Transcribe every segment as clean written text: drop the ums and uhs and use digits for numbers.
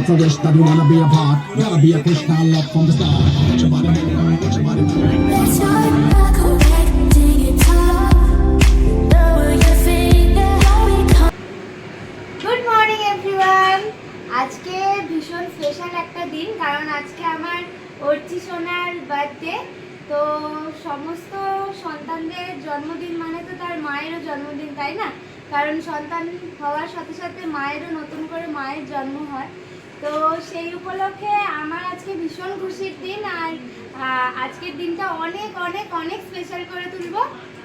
up for wish that you wanna be a part. Gotta be a Krishna love from the start. Put your body moving, put your body moving. Good morning everyone. আজকে ভীষণ special একটা দিন, কারণ আজকে আমার অর্চি সোনার birthday. তো সমস্ত সন্তানদের জন্মদিন মানে তো তার মায়েরও জন্মদিন, তাই না? কারণ সন্তান হওয়ার সাথে সাথে মায়েরও নতুন করে মায়ের জন্ম হয়। তো সেই উপলক্ষে আমার আজকে ভীষণ খুশির দিন, আর আজকের দিনটা অনেক অনেক অনেক স্পেশাল করে তুলব।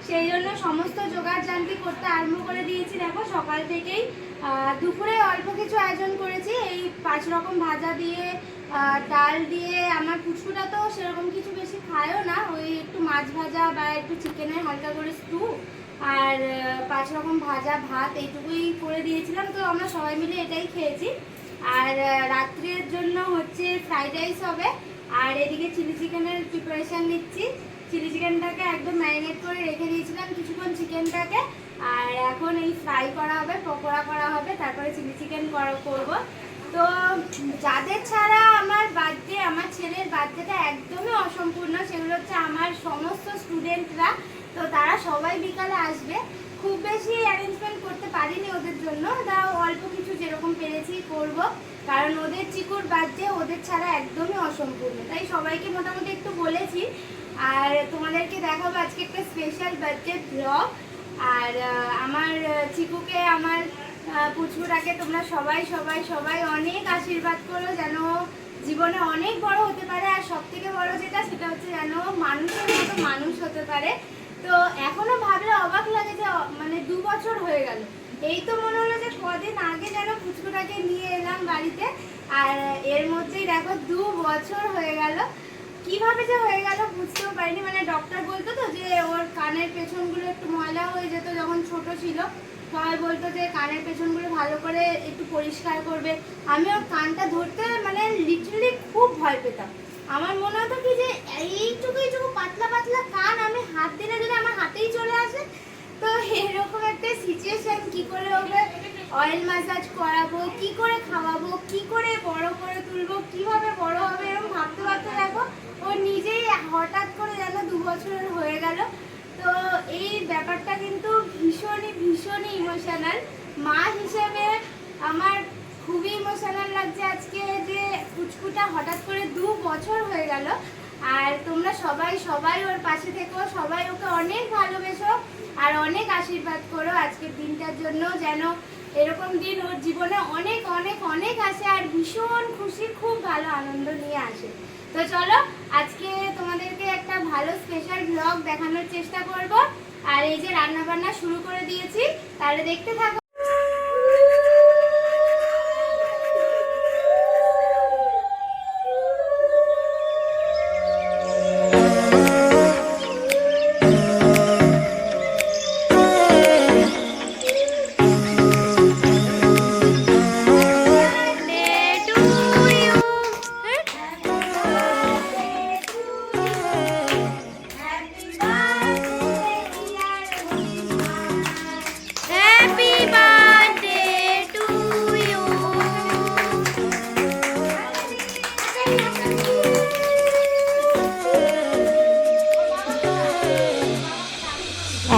সেই জন্য সমস্ত জোগাড় জান্তি করতে আরম্ভ করে দিয়েছি। দেখো সকাল থেকেই দুপুরে অল্প কিছু আয়োজন করেছি, এই 5 রকম ভাজা দিয়ে, ডাল দিয়ে। আমার পুচকুটা তো সেরকম কিছু বেশি খায়ও না, ওই একটু মাছ ভাজা বা একটু চিকেনের হালকা করে স্টু আর 5 রকম ভাজা ভাত এইটুকুই করে দিয়েছিলাম। তো আমরা সবাই মিলে এটাই খেয়েছি। আর রাত্রের জন্য হচ্ছে ফ্রাইড রাইস হবে, আর এদিকে চিলি চিকেনের প্রিপারেশান নিচ্ছি। চিলি চিকেনটাকে একদম ম্যারিনেট করে রেখে দিয়েছিলাম কিছুক্ষণ চিকেনটাকে, আর এখন এই ফ্রাই করা হবে, পকোড়া করা হবে, তারপরে চিলি চিকেন করব। তো যাদের ছাড়া আমার বার্থডে, আমার ছেলের বার্থডেটা একদমই অসম্পূর্ণ, সেগুলো হচ্ছে আমার সমস্ত স্টুডেন্টরা। তো তারা সবাই বিকালে আসবে। খুব বেশি অ্যারেঞ্জমেন্ট করতে পারিনি ওদের জন্য, তাও অল্প কিছু যেরকম পেরেছি করব, কারণ ওদের চিকুর বার্থডে ওদের ছাড়া একদমই অসম্পূর্ণ। তাই সবাইকে মোটামুটি একটু বলেছি। আর তোমাদেরকে দেখাবো আজকে একটা স্পেশাল বার্থডে ব্লগ। আর আমার চিকুকে, আমার পুচকুটাকে তোমরা সবাই সবাই সবাই অনেক আশীর্বাদ করো, যেন জীবনে অনেক বড় হতে পারে। আর সব থেকে বড় যেটা, সেটা হচ্ছে যেন মানুষের মতো মানুষ হতে পারে। তো এখনো ভাবলে অবাক লাগে যে মানে 2 বছর হয়ে গেল। এই তো মনে হলো যে কদিন আগে যেন পুচকুটাকে নিয়ে এলাম বাড়িতে, আর এর মধ্যেই দেখো 2 বছর হয়ে গেল। কিভাবে যে হয়ে গেল বুঝতেও পারিনি। মানে ডক্টর বলতো তো যে ওর কানের পেছনগুলো একটু ময়লা হয়ে যেত যখন ছোট ছিল। সবাই বলতো যে কানের পেছনগুলো ভালো করে একটু পরিষ্কার করবে। আমি ওর কানটা ধরতে মানে লিটারালি খুব ভয় পেতাম। আমার মনে হতো কি যে এইটুকু পাতলা পাতলা কান, আমি হাত দিলে যদি আমার হাতেই চলে আসে। তো এরকম একটা সিচুয়েশন, কি করে ওকে অয়েল ম্যাসাজ করাবো, কি করে খাওয়াবো, কি করে বড় করে তুলবো, কিভাবে বড় হবে, এরকম ভাবতে ভাবতে দেখো ও নিজেই হঠাৎ করে যেন 2 বছরের হয়ে গেল। তো এই ব্যাপারটা কিন্তু ভীষণই ভীষণই ইমোশনাল। মা হিসেবে আমার খুবই ইমোশনাল লাগছে আজকে, যে পুচকুটা হঠাৎ করে 2 বছর হয়ে গেল। আর তোমরা সবাই সবাই ওর পাশে থেকো, সবাই ওকে অনেক ভালোবেসো আর অনেক আশীর্বাদ করো আজকের দিনটার জন্য, যেন এরকম দিন ওর জীবনে অনেক অনেক অনেক আসে, আর ভীষণ খুশি, খুব ভালো আনন্দ নিয়ে আসে। তো চলো আজকে তোমাদেরকে একটা ভালো স্পেশাল ব্লগ দেখানোর চেষ্টা করব। আর এই যে রান্না বান্না শুরু করে দিয়েছি, তাহলে দেখতে থাকো।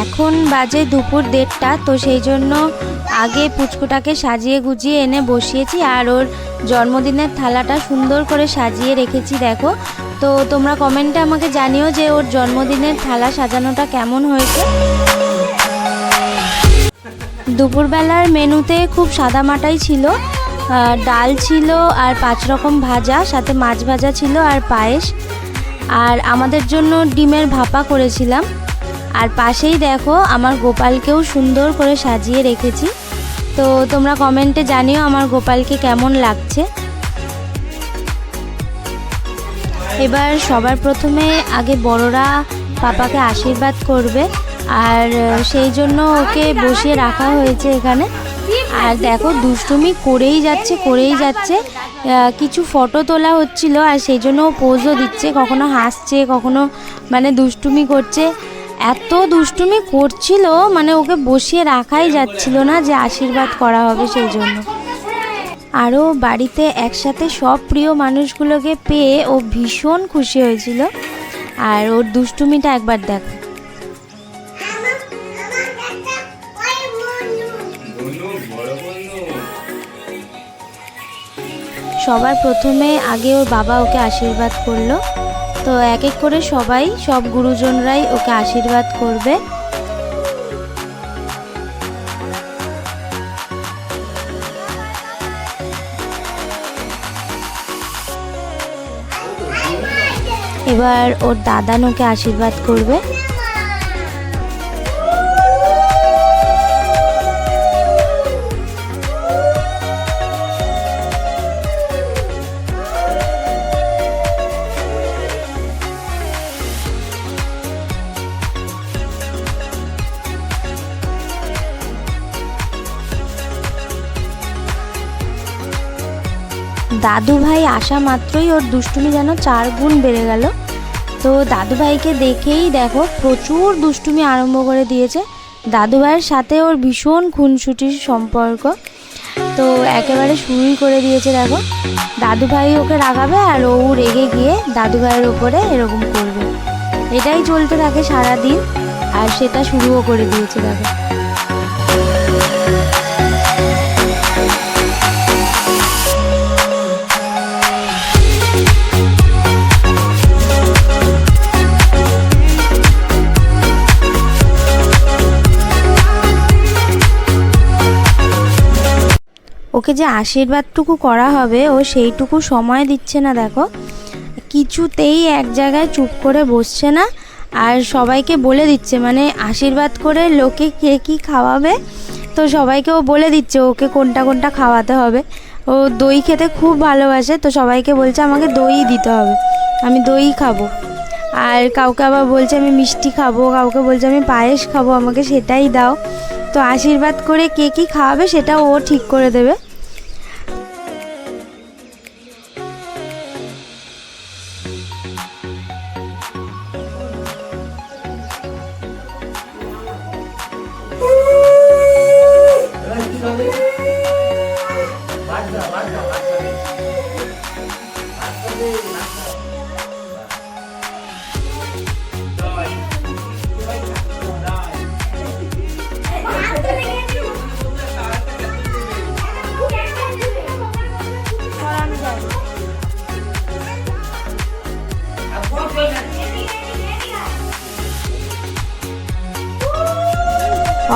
এখন বাজে দুপুর 1:30। তো সেই জন্য আগে পুচকুটাকে সাজিয়ে গুজিয়ে এনে বসিয়েছি, আর ওর জন্মদিনের থালাটা সুন্দর করে সাজিয়ে রেখেছি দেখো। তো তোমরা কমেন্টে আমাকে জানিও যে ওর জন্মদিনের থালা সাজানোটা কেমন হয়েছে। দুপুরবেলার মেনুতে খুব সাদামাটাই ছিল, ডাল ছিল আর 5 রকম ভাজা, সাথে মাছ ভাজা ছিল আর পায়েস। আর আমাদের জন্য ডিমের ভাপা করেছিলাম। আর পাশেই দেখো আমার গোপালকেও সুন্দর করে সাজিয়ে রেখেছি। তো তোমরা কমেন্টে জানিও আমার গোপালকে কেমন লাগছে। এবার সবার প্রথমে আগে বড়রা পাপাকে আশীর্বাদ করবে, আর সেই জন্য ওকে বসিয়ে রাখা হয়েছে এখানে। আর দেখো দুষ্টুমি করেই যাচ্ছে। কিছু ফটো তোলা হচ্ছিল, আর সেই জন্য ও পোজও দিচ্ছে, কখনো হাসছে, কখনো মানে দুষ্টুমি করছে। এত দুষ্টুমি করছিল, মানে ওকে বসিয়ে রাখাই যাচ্ছিল না, যে আশীর্বাদ করা হবে সেই জন্য। আরও বাড়িতে একসাথে সব প্রিয় মানুষগুলোকে পেয়ে ও ভীষণ খুশি হয়েছিল। আর ওর দুষ্টুমিটা একবার দেখো। সবার প্রথমে আগে ওর বাবা ওকে আশীর্বাদ করলো। তো এক এক করে সব গুরুজনরাই ওকে আশীর্বাদ করবে। এবার ওর দাদান ওকে আশীর্বাদ করবে। দাদু ভাই আসা মাত্রই ওর দুষ্টুমি যেন 4 গুণ বেড়ে গেল। তো দাদু ভাইকে দেখেই দেখো প্রচুর দুষ্টুমি আরম্ভ করে দিয়েছে। দাদু ভাইয়ের সাথে ওর ভীষণ খুনসুটির সম্পর্ক, তো একেবারে শুরুই করে দিয়েছে। দেখো দাদু ভাই ওকে রাগাবে আর ও রেগে গিয়ে দাদু ভাইয়ের ওপরে এরকম করবে। এটাই চলতে থাকে সারা দিন, আর সেটা শুরুও করে দিয়েছে। দেখো ওকে যে আশীর্বাদটুকু করা হবে ও সেইটুকু সময় দিচ্ছে না। দেখো কিছুতেই এক জায়গায় চুপ করে বসছে না, আর সবাইকে বলে দিচ্ছে, মানে আশীর্বাদ করে লোকে কে কী খাওয়াবে তো সবাইকে ও বলে দিচ্ছে ওকে কোনটা কোনটা খাওয়াতে হবে। ও দই খেতে খুব ভালোবাসে, তো সবাইকে বলছে আমাকে দই দিতে হবে, আমি দই খাবো। আর কাউকে আবার বলছে আমি মিষ্টি খাবো, কাউকে বলছে আমি পায়েস খাবো, আমাকে সেটাই দাও। তো আশীর্বাদ করে কে কী খাওয়াবে সেটা ও ঠিক করে দেবে।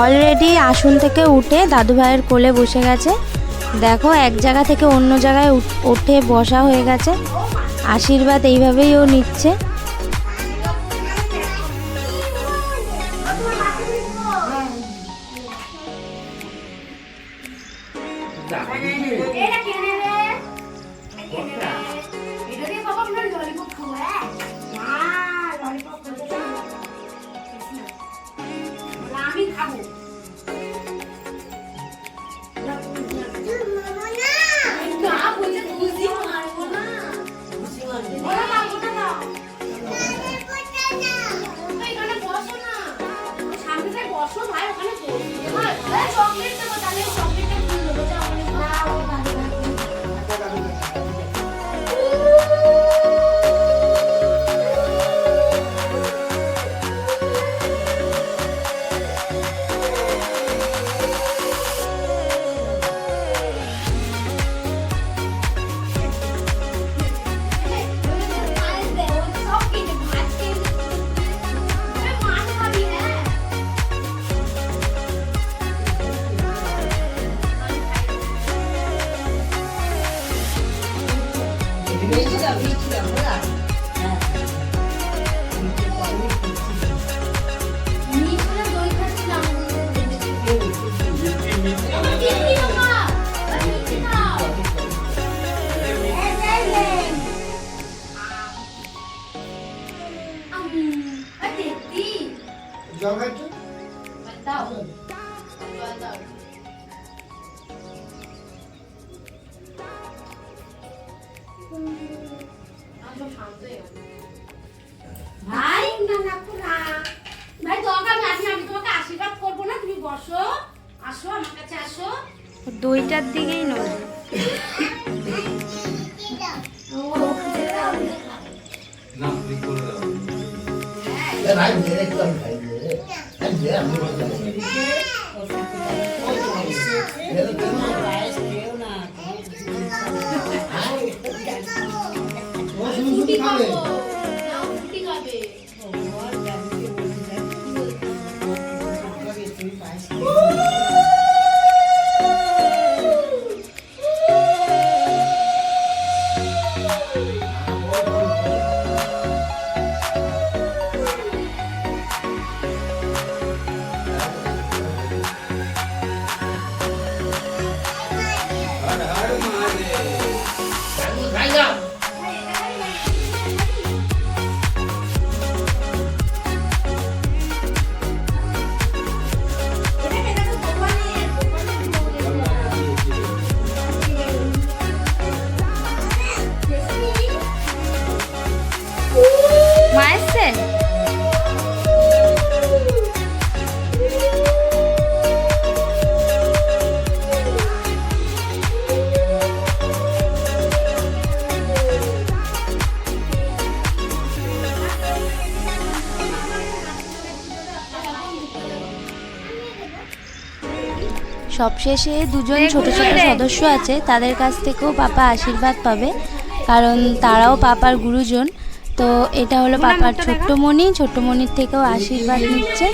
অলরেডি আসন থেকে উঠে দাদু ভাইয়ের কোলে বসে গেছে। দেখো এক জায়গা থেকে অন্য জায়গায় উঠে বসা হয়ে গেছে। আশীর্বাদ এইভাবেই ও নিচ্ছে। ভাই না না না ভাই দরকার নেই, আমি তোমাকে আশীর্বাদ করবো না, তুমি বসো, আসো আমার কাছে আসো। দইটার দিকেই নজর। মা এসছে? সবশেষে দুজন ছোট ছোট সদস্য আছে, তাদের কাছ থেকেও পাপা আশীর্বাদ পাবে, কারণ তারাও পাপার গুরুজন। তো এটা হলো পাপার ছোট্ট মণি, ছোট্ট মণির থেকেও আশীর্বাদ নিচ্ছে।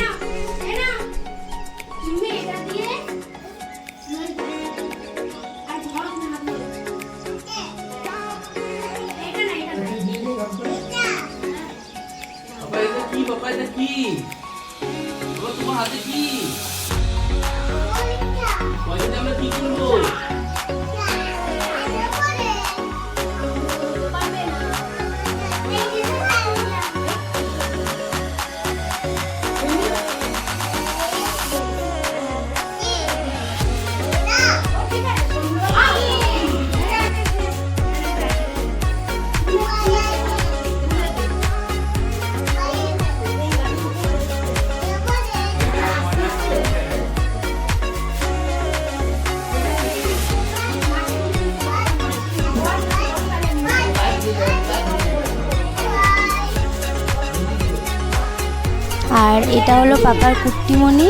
আর এটা হলো পাপার কুট্টিমণি,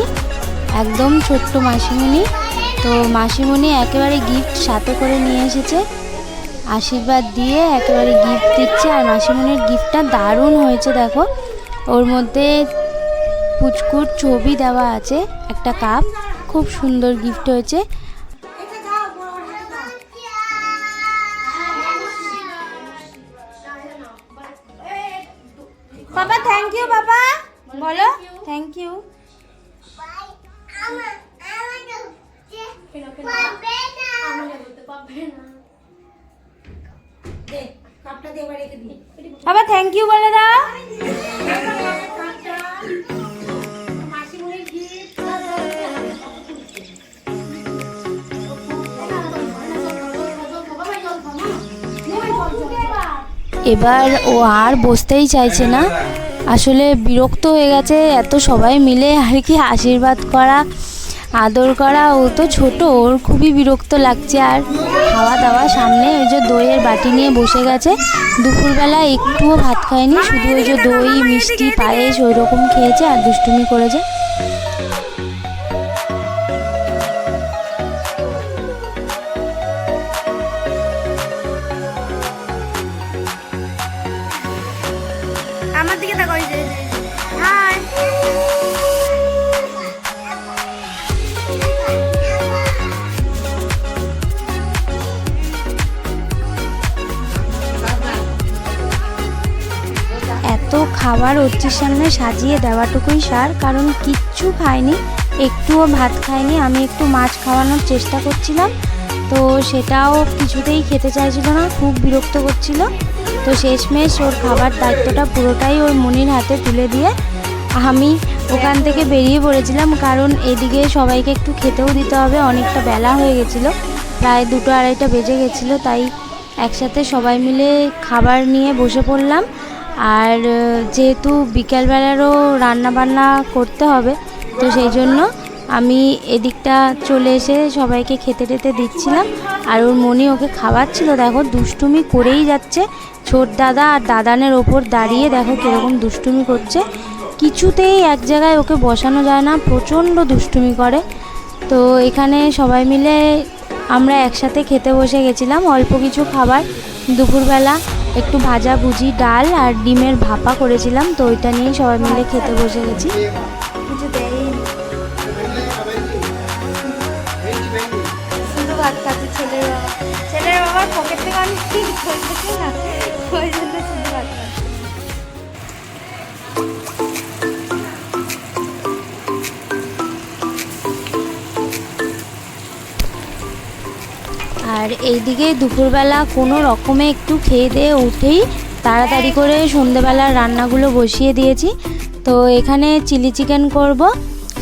একদম ছোট্ট মাসিমণি। তো মাসিমণি একেবারে গিফট সাথে করে নিয়ে এসেছে, আশীর্বাদ দিয়ে একেবারে গিফট দিচ্ছে। আর মাসিমণির গিফটটা দারুণ হয়েছে, দেখো ওর মধ্যে পুচকুর ছবি দেওয়া আছে, একটা কাপ, খুব সুন্দর গিফট হয়েছে। পাপা থ্যাংক ইউ, পাপা বলো থ্যাংক ইউ। বাবা থ্যাংক ইউ বলে দাও। এবার ও আর বসতেই চাইছে না, আসলে বিরক্ত হয়ে গেছে এত সবাই মিলে আর কি আশীর্বাদ করা, আদর করা। ও তো ছোট, ওর খুবই বিরক্ত লাগছে। আর খাওয়া দাওয়া সামনে, ওই যে দইয়ের বাটি নিয়ে বসে গেছে। দুপুরবেলা একটুও ভাত খায়নি, শুধু ওই যে দই, মিষ্টি, পায়েস ওই রকম খেয়েছে আর দুষ্টুমি করেছে। আমার দিকে তাকাও, হাই। এত খাবার ওর সামনে সাজিয়ে দেওয়াটুকুই সার, কারণ কিচ্ছু খায়নি, একটুও ভাত খায়নি। আমি একটু মাছ খাওয়ানোর চেষ্টা করছিলাম, তো সেটাও কিছুতেই খেতে চাইছিল না, খুব বিরক্ত করছিল। তো শেষমেশ ওর খাবার দায়িত্বটা পুরোটাই ওর মনির হাতে তুলে দিয়ে আমি ওখান থেকে বেরিয়ে পড়েছিলাম, কারণ এদিকে সবাইকে একটু খেতেও দিতে হবে। অনেকটা বেলা হয়ে গেছিলো, প্রায় 2-2:30 বেজে গেছিলো, তাই একসাথে সবাই মিলে খাবার নিয়ে বসে পড়লাম। আর যেহেতু বিকেলবেলারও রান্না বান্না করতে হবে, তো সেই জন্য আমি এদিকটা চলে এসে সবাইকে খেতে টেতে দিচ্ছিলাম। আর ওর মনি ওকে খাওয়াচ্ছিল, দেখো দুষ্টুমি করেই যাচ্ছে। ছোট দাদা আর দাদানের ওপর দাঁড়িয়ে দেখো কীরকম দুষ্টুমি করছে, কিছুতেই এক জায়গায় ওকে বসানো যায় না, প্রচণ্ড দুষ্টুমি করে। তো এখানে সবাই মিলে আমরা একসাথে খেতে বসে গেছিলাম। অল্প কিছু খাবার, দুপুরবেলা একটু ভাজা ভুজি, ডাল আর ডিমের ভাপা করেছিলাম, তো ওইটা নিয়েই সবাই মিলে খেতে বসে গেছি। কিছু দেয়নি, শুধু ভাত খাচ্ছে ছেলের বাবার পকেট থেকে অনেক করতেছে না, ওই জন্য শুধু ভাত খাচ্ছে। আর এইদিকে দুপুরবেলা কোনো রকমে একটু খেয়ে দিয়ে উঠেই তাড়াতাড়ি করে সন্ধেবেলার রান্নাগুলো বসিয়ে দিয়েছি। তো এখানে চিলি চিকেন করব,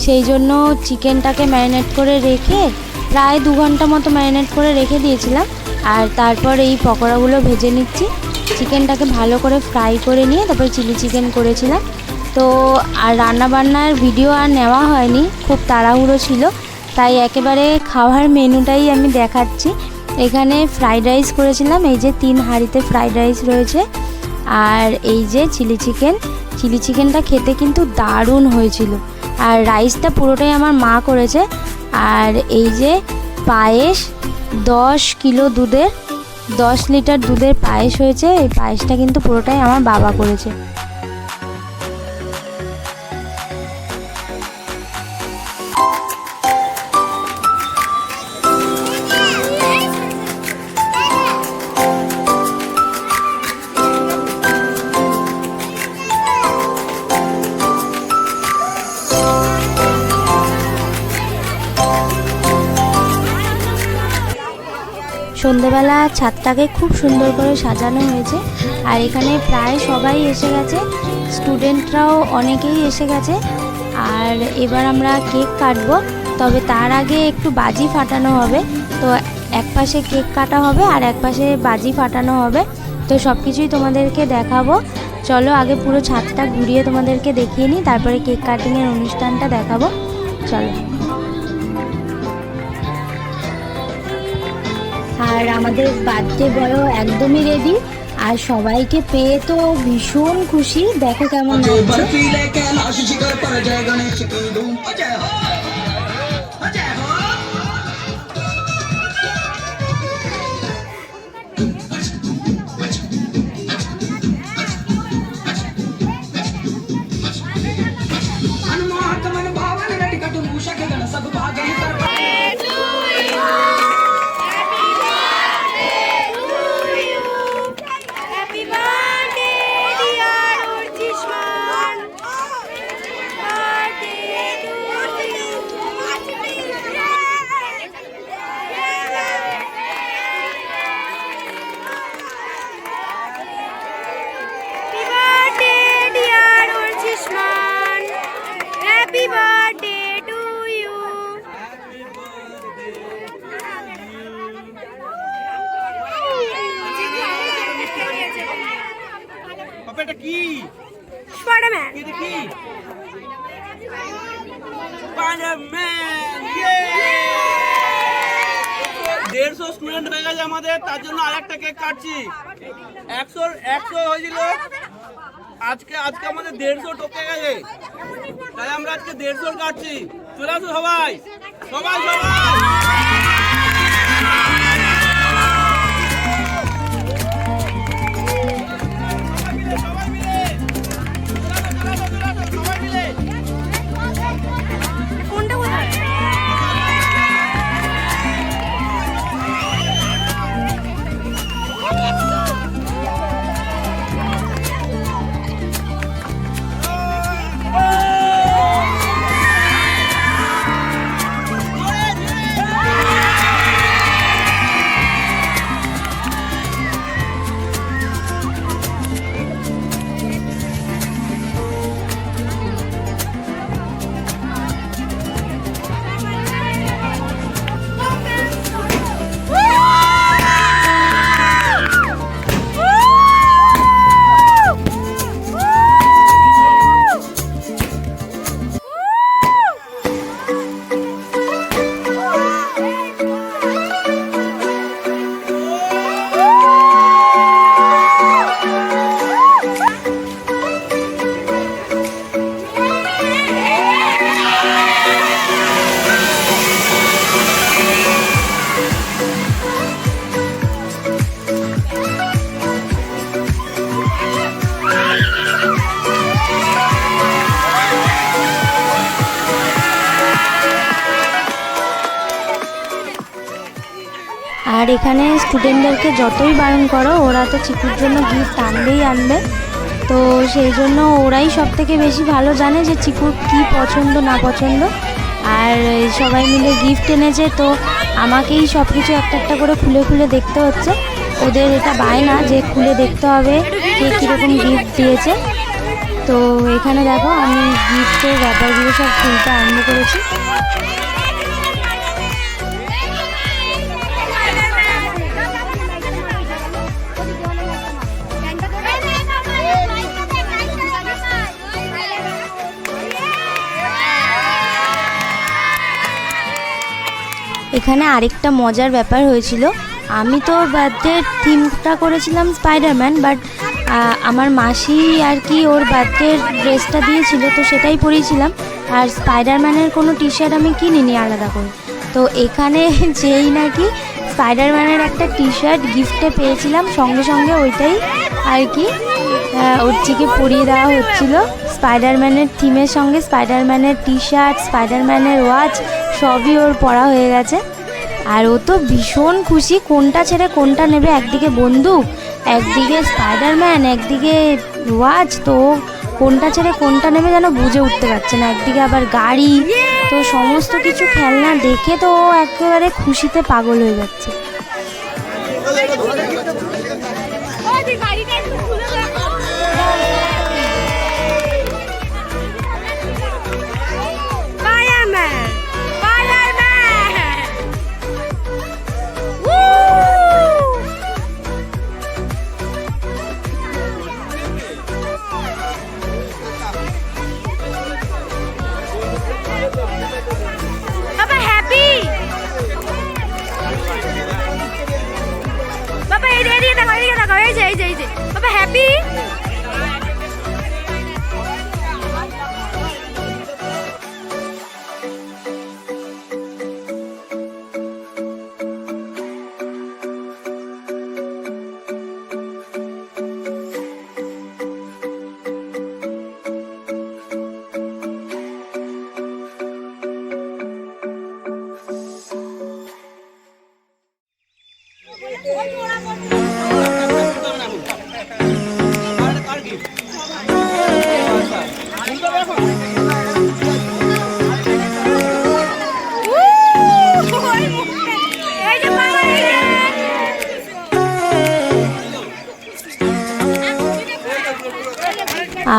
সেই জন্য চিকেনটাকে ম্যারিনেট করে রেখে প্রায় 2 ঘন্টা মতো ম্যারিনেট করে রেখে দিয়েছিলাম। আর তারপর এই পকোড়াগুলো ভেজে নিচ্ছি। চিকেনটাকে ভালো করে ফ্রাই করে নিয়ে তারপর চিলি চিকেন করেছিলাম। তো আর রান্নাবান্নার ভিডিও আর নেওয়া হয়নি, খুব তাড়াহুড়ো ছিল, তাই একেবারে খাওয়ার মেনুটাই আমি দেখাচ্ছি। এখানে ফ্রাইড রাইস করেছিলাম, এই যে 3 হাঁড়িতে ফ্রাইড রাইস রয়েছে। আর এই যে চিলি চিকেনটা খেতে কিন্তু দারুণ হয়েছিল। আর রাইসটা পুরোটাই আমার মা করেছে। আর এই যে পায়েস, 10 কিলো দুধের 10 লিটার দুধের পায়েস হয়েছে, এই পায়েসটা কিন্তু পুরোটাই আমার বাবা করেছে। সন্ধেবেলা ছাদটাকে খুব সুন্দর করে সাজানো হয়েছে। আর এখানে প্রায় সবাই এসে গেছে, স্টুডেন্টরাও অনেকেই এসে গেছে। আর এবার আমরা কেক কাটবো, তবে তার আগে একটু বাজি ফাটানো হবে। তো এক পাশে কেক কাটা হবে আর এক পাশে বাজি ফাটানো হবে। তো সব কিছুই তোমাদেরকে দেখাবো। চলো আগে পুরো ছাদটা ঘুরিয়ে তোমাদেরকে দেখিয়ে নিই, তারপরে কেক কাটিংয়ের অনুষ্ঠানটা দেখাবো। চলো। আর আমাদের বার্থডে বড় একদমই রেডি, আর সবাইকে পেয়ে তো ভীষণ খুশি। দেখো কেমন লাগছে। এটা কি? স্পাইডারম্যান। এটা কি? স্পাইডারম্যান। 150 স্টুডেন্ট হয়ে গেছে আমাদের, তার জন্য আরেকটা কেক কাটছি। 100 হয়েছিল, আজকে আমাদের 150 টপকে গেছে, তাই আমরা আজকে 150 কাটছি। চলে আসো সবাই সবাই সবাই। আর এখানে স্টুডেন্টদেরকে যতই বারণ করো ওরা তো চিকুর জন্য গিফট আনবেই আনবে। তো সেই জন্য ওরাই সব থেকে বেশি ভালো জানে যে চিকুর কী পছন্দ না পছন্দ। আর সবাই মিলে গিফট এনেছে, তো আমাকেই সব কিছু একটা একটা করে খুলে খুলে দেখতে হচ্ছে। ওদের এটা বায়না যে খুলে দেখতে হবে কে কীরকম গিফট দিয়েছে। তো এখানে দেখো আমি গিফটের ব্যাপারগুলো সব খুলতে আরম্ভ করেছি। এখানে আরেকটা মজার ব্যাপার হয়েছিল, আমি তো বার্থডে থিমটা করেছিলাম স্পাইডারম্যান, বাট আমার মাসি আর কি ওর বার্থডে ড্রেসটা দিয়েছিল, তো সেটাই পরিয়েছিলাম। আর স্পাইডারম্যানের কোনো টি শার্ট আমি কিনিনি আলাদা করে। তো এখানে যেই নাকি স্পাইডারম্যানের একটা টি শার্ট গিফটে পেয়েছিলাম, সঙ্গে সঙ্গে ওইটাই আর কি ওরটিকে পরিয়ে দেওয়া হচ্ছিল। স্পাইডারম্যানের থিমের সঙ্গে স্পাইডারম্যানের টি শার্ট, স্পাইডারম্যানের ওয়াচ সবই ওর পরা হয়ে গেছে। আর ও তো ভীষণ খুশি, কোনটা ছেড়ে কোনটা নেবে, একদিকে বন্দুক, একদিকে স্পাইডারম্যান, একদিকে ওয়াচ, তো কোনটা ছেড়ে কোনটা নেবে যেন বুঝে উঠতে পারছে না। একদিকে আবার গাড়ি, তো সমস্ত কিছু খেলনা দেখে তো ও একেবারে খুশিতে পাগল হয়ে যাচ্ছে।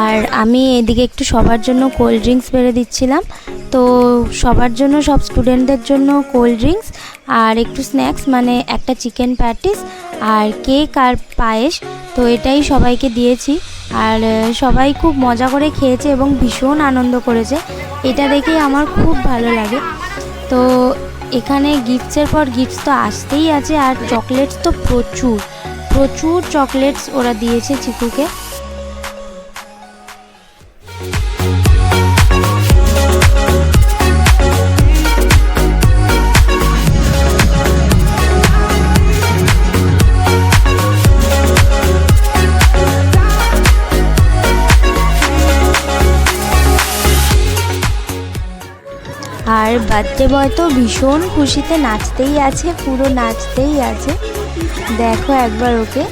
আর আমি এদিকে একটু সবার জন্য কোল্ড ড্রিঙ্কস বেড়ে দিচ্ছিলাম। তো সবার জন্য, সব স্টুডেন্টদের জন্য কোল্ড ড্রিঙ্কস আর একটু স্ন্যাক্স, মানে একটা চিকেন প্যাটিস আর কেক আর পায়েস, তো এটাই সবাইকে দিয়েছি। আর সবাই খুব মজা করে খেয়েছে এবং ভীষণ আনন্দ করেছে, এটা দেখেই আমার খুব ভালো লাগে। তো এখানে গিফটসের পর গিফটস তো আসতেই আছে, আর চকলেটস তো প্রচুর প্রচুর চকলেটস ওরা দিয়েছে চিকুকে। আর বার্থডে বয় তো ভীষণ খুশিতে নাচতেই আছে, পুরো নাচতেই আছে, দেখো একবার ওকে।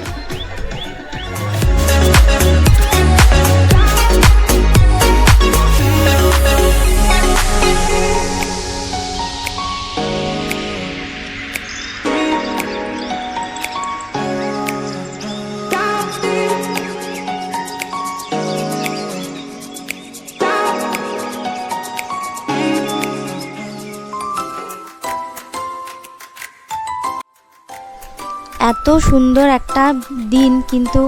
এত সুন্দর একটা দিন, কিন্তু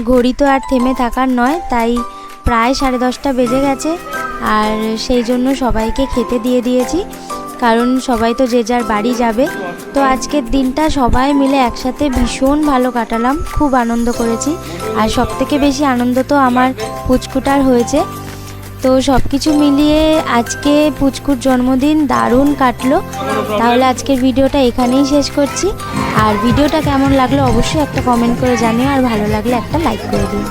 ঘড়ি তো আর থেমে থাকার নয়, তাই প্রায় 10:30 বেজে গেছে। আর সেই জন্য সবাইকে খেতে দিয়ে দিয়েছি, কারণ সবাই তো যে যার বাড়ি যাবে। তো আজকের দিনটা সবাই মিলে একসাথে ভীষণ ভালো কাটালাম, খুব আনন্দ করেছি। আর সবথেকে বেশি আনন্দ তো আমার পুচকুটার হয়েছে। তো সব কিছু মিলিয়ে আজকে পুচকুর জন্মদিন দারুণ কাটলো। তাহলে আজকের ভিডিওটা এখানেই শেষ করছি। আর ভিডিওটা কেমন লাগলো অবশ্যই একটা কমেন্ট করে জানিও, আর ভালো লাগলে একটা লাইক করে দিও।